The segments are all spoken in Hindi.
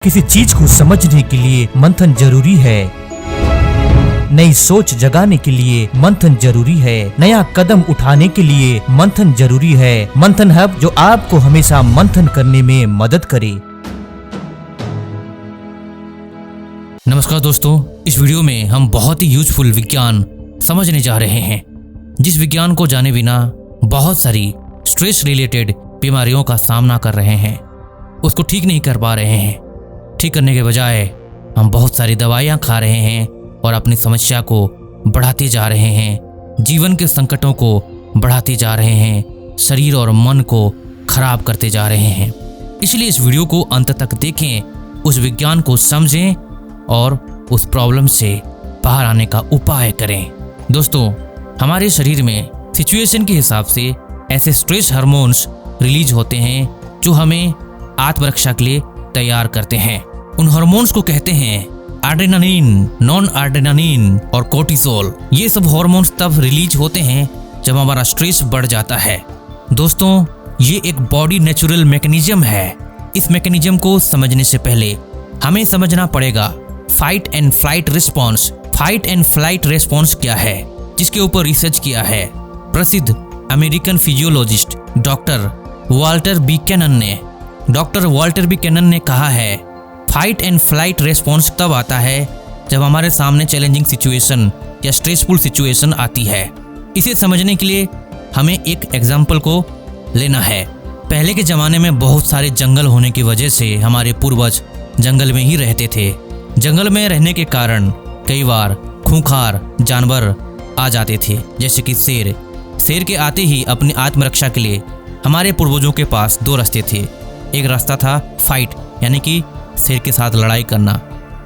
किसी चीज को समझने के लिए मंथन जरूरी है। नई सोच जगाने के लिए मंथन जरूरी है। नया कदम उठाने के लिए मंथन जरूरी है। मंथन हब जो आपको हमेशा मंथन करने में मदद करे। नमस्कार दोस्तों, इस वीडियो में हम बहुत ही यूजफुल विज्ञान समझने जा रहे हैं, जिस विज्ञान को जाने बिना बहुत सारी स्ट्रेस रिलेटेड बीमारियों का सामना कर रहे हैं, उसको ठीक नहीं कर पा रहे हैं। ठीक करने के बजाय हम बहुत सारी दवाइयाँ खा रहे हैं और अपनी समस्या को बढ़ाते जा रहे हैं, जीवन के संकटों को बढ़ाते जा रहे हैं, शरीर और मन को खराब करते जा रहे हैं। इसलिए इस वीडियो को अंत तक देखें, उस विज्ञान को समझें और उस प्रॉब्लम से बाहर आने का उपाय करें। दोस्तों, हमारे शरीर में सिचुएशन के हिसाब से ऐसे स्ट्रेस हार्मोन्स रिलीज होते हैं जो हमें आत्मरक्षा के लिए तैयार करते हैं। उन हार्मोन्स को कहते हैं एड्रेनालिन, नॉन एड्रेनालिन और कोर्टिसोल। ये सब हार्मोन्स तब रिलीज होते हैं जब हमारा स्ट्रेस बढ़ जाता है। दोस्तों, ये एक बॉडी नेचुरल मैकेनिज्म है। इस मैकेनिज्म को समझने से पहले हमें समझना पड़ेगा fight and flight response. Fight and flight response क्या है, जिसके ऊपर रिसर्च किया है प्रसिद्ध American physiologist doctor Walter B Cannon ने कहा है, फाइट एंड फ्लाइट रेस्पॉन्स तब आता है जब हमारे सामने चैलेंजिंग सिचुएशन या स्ट्रेसफुल सिचुएशन आती है। इसे समझने के लिए हमें एक एग्जाम्पल को लेना है। पहले के ज़माने में बहुत सारे जंगल होने की वजह से हमारे पूर्वज जंगल में ही रहते थे। जंगल में रहने के कारण कई बार खूंखार जानवर आ जाते थे, जैसे कि शेर। शेर के आते ही अपनी आत्मरक्षा के लिए हमारे पूर्वजों के पास दो रास्ते थे। एक रास्ता था फाइट, यानी कि शेर के साथ लड़ाई करना।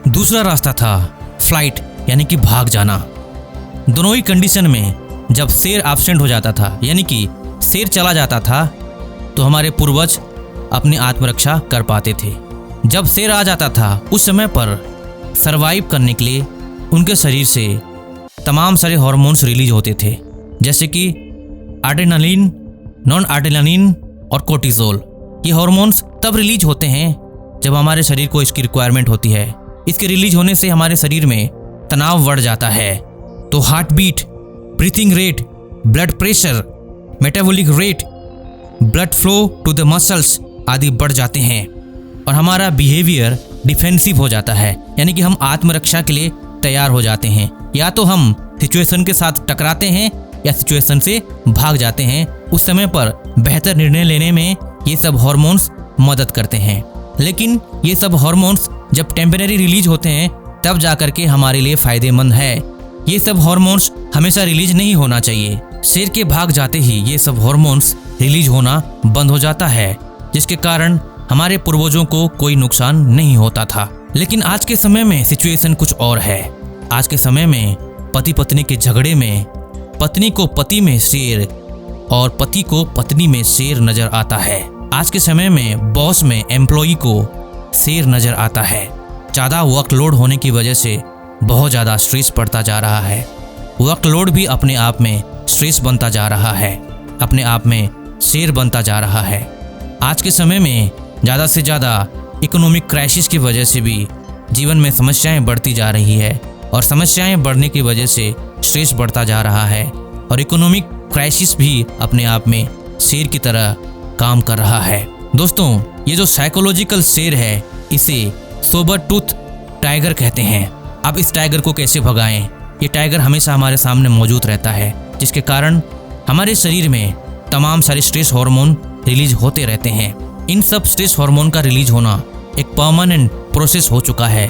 दूसरा रास्ता था फ्लाइट, यानी कि भाग जाना। दोनों ही कंडीशन में जब शेर एब्सेंट हो जाता था, यानी कि शेर चला जाता था, तो हमारे पूर्वज अपनी आत्मरक्षा कर पाते थे। जब शेर आ जाता था, उस समय पर सरवाइव करने के लिए उनके शरीर से तमाम सारे हार्मोन्स रिलीज होते थे, जैसे कि एड्रेनालिन, नॉन एड्रेनालिन और कोर्टिसोल। ये हार्मोन्स तब रिलीज होते हैं जब हमारे शरीर को इसकी रिक्वायरमेंट होती है। इसके रिलीज होने से हमारे शरीर में तनाव बढ़ जाता है, तो heart beat, breathing rate, blood pressure, metabolic rate, blood flow to the muscles आदि बढ़ जाते हैं और हमारा बिहेवियर डिफेंसिव हो जाता है, यानी कि हम आत्मरक्षा के लिए तैयार हो जाते हैं। या तो हम सिचुएशन के साथ टकराते हैं या सिचुएशन से भाग जाते हैं। उस समय पर बेहतर निर्णय लेने में ये सब हार्मोन्स मदद करते हैं। लेकिन ये सब हार्मोन्स जब टेम्परेरी रिलीज होते हैं, तब जाकर के हमारे लिए फायदेमंद है। ये सब हार्मोन्स हमेशा रिलीज नहीं होना चाहिए। शेर के भाग जाते ही ये सब हार्मोन्स रिलीज होना बंद हो जाता है, जिसके कारण हमारे पूर्वजों को कोई नुकसान नहीं होता था। लेकिन आज के समय में सिचुएशन कुछ और है। आज के समय में पति पत्नी के झगड़े में पत्नी को पति में शेर और पति को पत्नी में शेर नजर आता है। आज के समय में बॉस में एम्प्लॉई को शेर नजर आता है। ज़्यादा वर्कलोड होने की वजह से बहुत ज़्यादा स्ट्रेस बढ़ता जा रहा है। वर्कलोड भी अपने आप में स्ट्रेस बनता जा रहा है, अपने आप में शेर बनता जा रहा है। आज के समय में ज़्यादा से ज़्यादा इकोनॉमिक क्राइसिस की वजह से भी जीवन में समस्याएं बढ़ती जा रही है और समस्याएं बढ़ने की वजह से स्ट्रेस बढ़ता जा रहा है और इकोनॉमिक क्राइसिस भी अपने आप में शेर की तरह काम कर रहा है। दोस्तों, ये जो साइकोलॉजिकल शेर है, इसे सोबर टूथ टाइगर कहते हैं। अब इस टाइगर को कैसे भगाएं? ये टाइगर हमेशा हमारे सामने मौजूद रहता है, जिसके कारण हमारे शरीर में तमाम सारे स्ट्रेस हार्मोन रिलीज होते रहते हैं। इन सब स्ट्रेस हार्मोन का रिलीज होना एक परमानेंट प्रोसेस हो चुका है,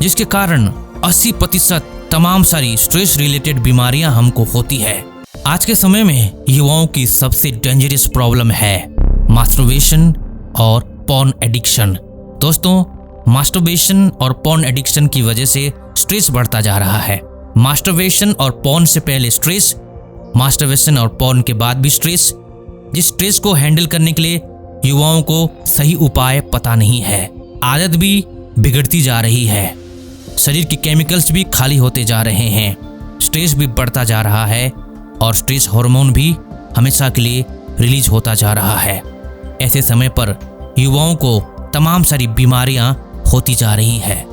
जिसके कारण 80% तमाम सारी स्ट्रेस रिलेटेड बीमारियां हमको होती है। आज के समय में युवाओं की सबसे डेंजरस प्रॉब्लम है मास्टरबेशन और पॉर्न एडिक्शन। दोस्तों, मास्टरबेशन और पॉर्न एडिक्शन की वजह से स्ट्रेस बढ़ता जा रहा है। मास्टरबेशन और पॉर्न से पहले स्ट्रेस, मास्टरबेशन और पॉर्न के बाद भी स्ट्रेस। जिस स्ट्रेस को हैंडल करने के लिए युवाओं को सही उपाय पता नहीं है। आदत भी बिगड़ती जा रही है, शरीर के केमिकल्स भी खाली होते जा रहे हैं, स्ट्रेस भी बढ़ता जा रहा है और स्ट्रेस हार्मोन भी हमेशा के लिए रिलीज होता जा रहा है। ऐसे समय पर युवाओं को तमाम सारी बीमारियां होती जा रही है।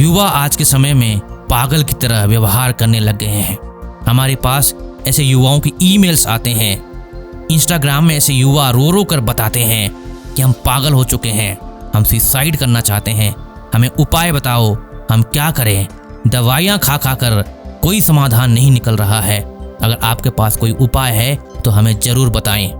युवा आज के समय में पागल की तरह व्यवहार करने लग गए हैं। हमारे पास ऐसे युवाओं की ईमेल्स आते हैं। इंस्टाग्राम में ऐसे युवा रो रो कर बताते हैं कि हम पागल हो चुके हैं, हम सुसाइड करना चाहते हैं, हमें उपाय बताओ, हम क्या करें। दवाइयाँ खा खा कर कोई समाधान नहीं निकल रहा है। अगर आपके पास कोई उपाय है तो हमें जरूर बताएं।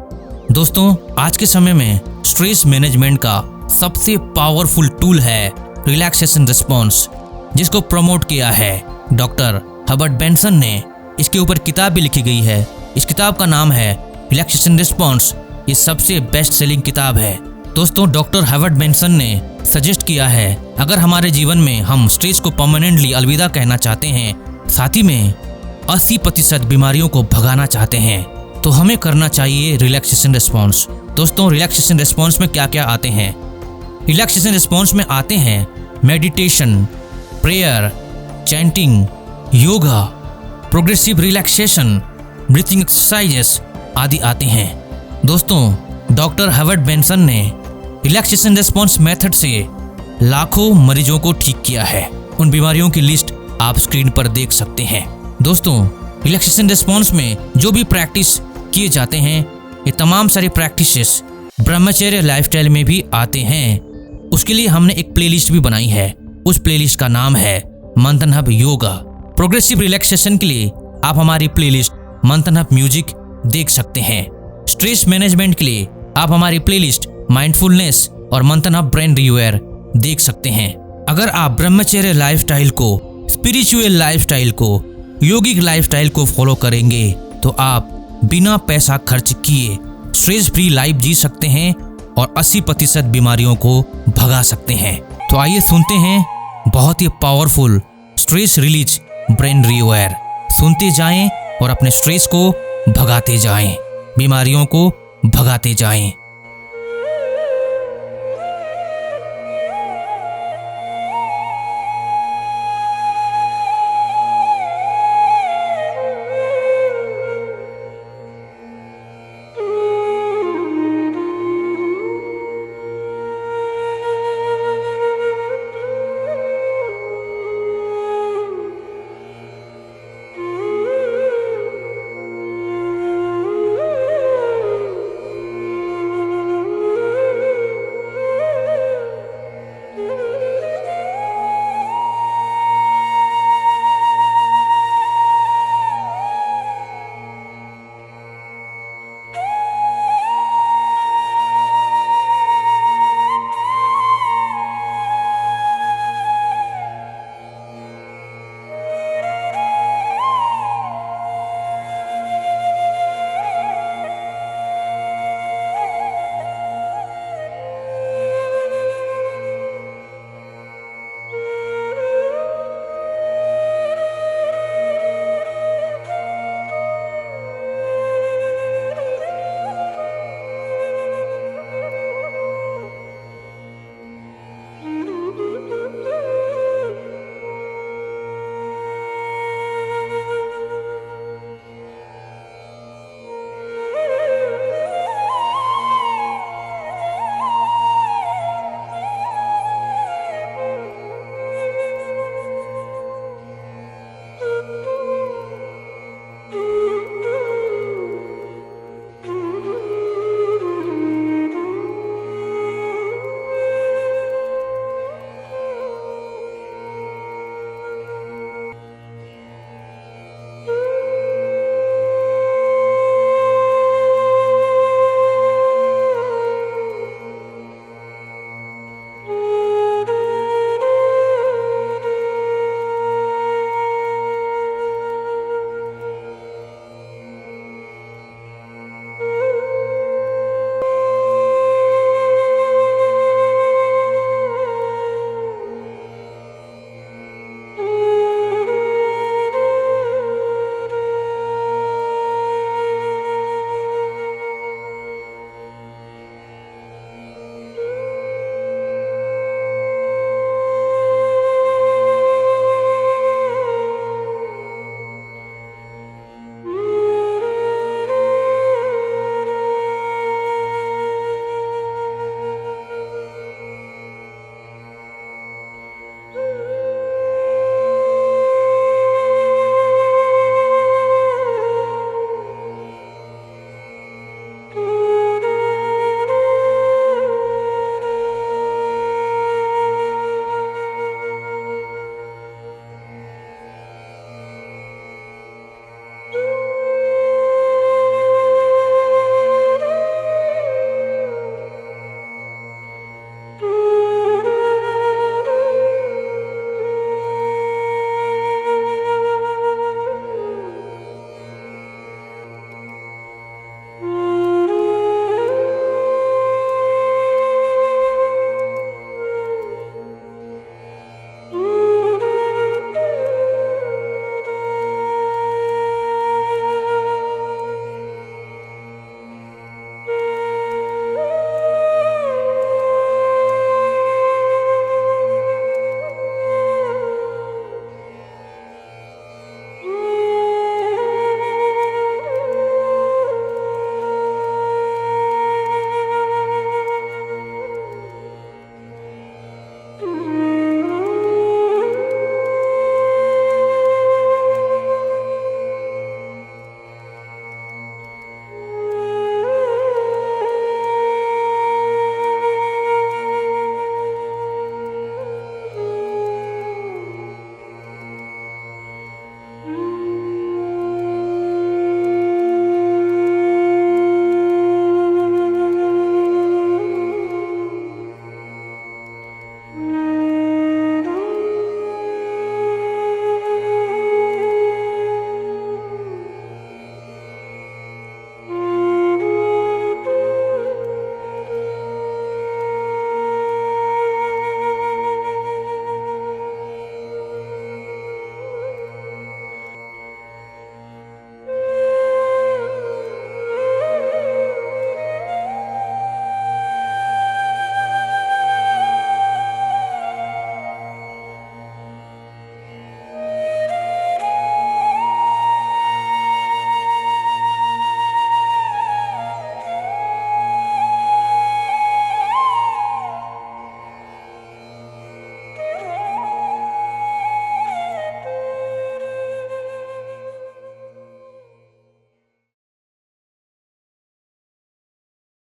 दोस्तों, आज के समय में स्ट्रेस मैनेजमेंट का सबसे पावरफुल टूल है रिलैक्सेशन रिस्पॉन्स, जिसको प्रमोट किया है डॉक्टर हर्बर्ट बेंसन ने। इसके ऊपर किताब भी लिखी गई है। इस किताब का नाम है रिलैक्सेशन रिस्पॉन्स। ये सबसे बेस्ट सेलिंग किताब है। दोस्तों, डॉक्टर हर्बर्ट बेंसन ने सजेस्ट किया है अगर हमारे जीवन में हम स्ट्रेस को परमानेंटली अलविदा कहना चाहते हैं, साथ ही में 80% बीमारियों को भगाना चाहते हैं, तो हमें करना चाहिए रिलैक्सेशन रिस्पॉन्स। दोस्तों, रिलैक्सेशन रिस्पॉन्स में क्या क्या आते हैं? रिलैक्सेशन रिस्पॉन्स में आते हैं meditation, prayer, chanting, yoga, progressive relaxation, breathing exercises आदि आते हैं। दोस्तों, डॉक्टर हर्बर्ट बेंसन ने रिलैक्सेशन रिस्पॉन्स मेथड से लाखों मरीजों को ठीक किया है। उन बीमारियों की लिस्ट आप स्क्रीन पर देख सकते हैं। दोस्तों, रिलैक्सेशन रिस्पॉन्स में जो भी प्रैक्टिस किए जाते हैं, ये तमाम सारी प्रैक्टिसेस ब्रह्मचर्य लाइफस्टाइल में भी आते हैं। उसके लिए हमने एक प्लेलिस्ट भी बनाई है। उस प्लेलिस्ट का नाम है मंथन हब योगा। प्रोग्रेसिव रिलैक्सेशन के लिए आप हमारी प्लेलिस्ट मंथन हब म्यूजिक देख सकते हैं। स्ट्रेस मैनेजमेंट के लिए आप हमारी प्लेलिस्ट माइंडफुलनेस और मंथन हब ब्रेन रिवेयर देख सकते हैं। अगर आप ब्रह्मचर्य लाइफस्टाइल को, स्पिरिचुअल लाइफस्टाइल को, योगिक लाइफस्टाइल को फॉलो करेंगे तो आप बिना पैसा खर्च किए स्ट्रेस फ्री लाइफ जी सकते हैं और 80% बीमारियों को भगा सकते हैं। तो आइए सुनते हैं बहुत ही पावरफुल स्ट्रेस रिलीज ब्रेन रिवेयर। सुनते जाएं और अपने स्ट्रेस को भगाते जाएं, बीमारियों को भगाते जाएं।